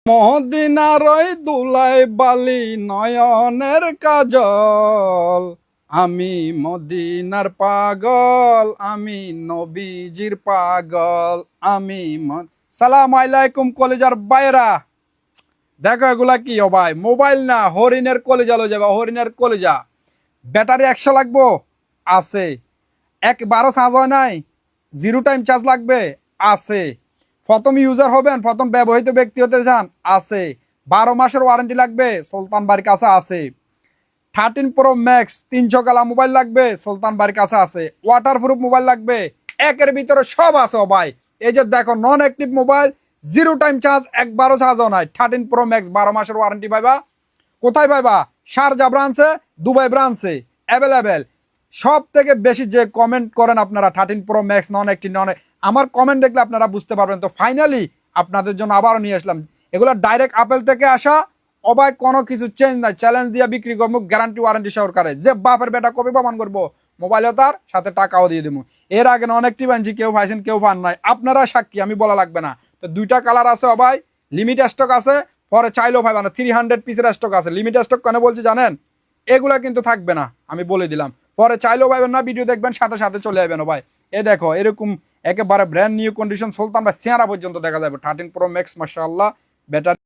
মদিনার ওই দুলাই বালি নয়নের কাজল, আমি মদিনার পাগল, আমি নবীজির পাগল, আমি সালাম আলাইকুম কলেজার বাইরা। দেখো এগুলা কি ও ভাই, মোবাইল না, হরিণের কলেজা লো যাবে, হরিণের কলেজা। ব্যাটারি 100 লাগবো, আছে। একবারও চার্জ হয় নাই, জিরো টাইম চার্জ লাগবে, আছে। প্রথম ইউজার হবেন, প্রথম ব্যবহৃত ব্যক্তি হতে চান, আছে। 12 মাসের ওয়ারেন্টি লাগবে, সুলতান বাড়ির কাছে আছে। 13 প্রো ম্যাক্স 300 কালা মোবাইল লাগবে, সুলতান বাড়ির কাছে আছে। ওয়াটারপ্রুফ মোবাইল লাগবে, একের ভিতরে সব আছে ও ভাই। এই যে দেখো, non active mobile, zero time charge, একবারও চার্জও নাই। 13 প্রো ম্যাক্স 12 মাসের ওয়ারেন্টি পাইবা। কোথায় পাইবা? শারজা ব্রাঞ্চে, দুবাই ব্রাঞ্চে অ্যাভেলেবেল। সব থেকে বেশি যে কমেন্ট করেন আপনারা 13 প্রো ম্যাক্স নন অ্যাক্টিভ আমার কমেন্ট দেখলে আপনারা বুঝতে পারবেন। তো ফাইনালি আপনাদের জন্য আবারও নিয়ে আসলাম এগুলো ডাইরেক্ট আপেল থেকে আসা। অবাক কোনো কিছু চেঞ্জ নাই, চ্যালেঞ্জ দিয়ে বিক্রি করবো, গ্যারান্টি ওয়ারেন্টি সহকারে। যে বাপের বেটা কবে প্রমাণ করবো, মোবাইলও তার সাথে টাকাও দিয়ে দেবো। এর আগে নন অ্যাক্টিভ আনছি, কেউ পাইছেন কেউ পান নাই, আপনারা সাক্ষী, আমি বলা লাগবে না। তো 2টা কালার আছে ও ভাই, লিমিট স্টক আছে, পরে চাইলেও পাইবা না। 300 পিসের স্টক আছে, লিমিট স্টক কেন বলছি জানেন? এগুলা কিন্তু থাকবে না, আমি বলে দিলাম। পরে চাইলেও পাইবেন না, ভিডিও দেখবেন সাথে সাথে চলে যাবেন ও ভাই। এ দেখো এরকম একেবারে ব্র্যান্ড নিউ কন্ডিশন সুলতান ভাই চেহারা পর্যন্ত দেখা যাবে। 13 প্রো ম্যাক্স মাশাআল্লাহ, ব্যাটারি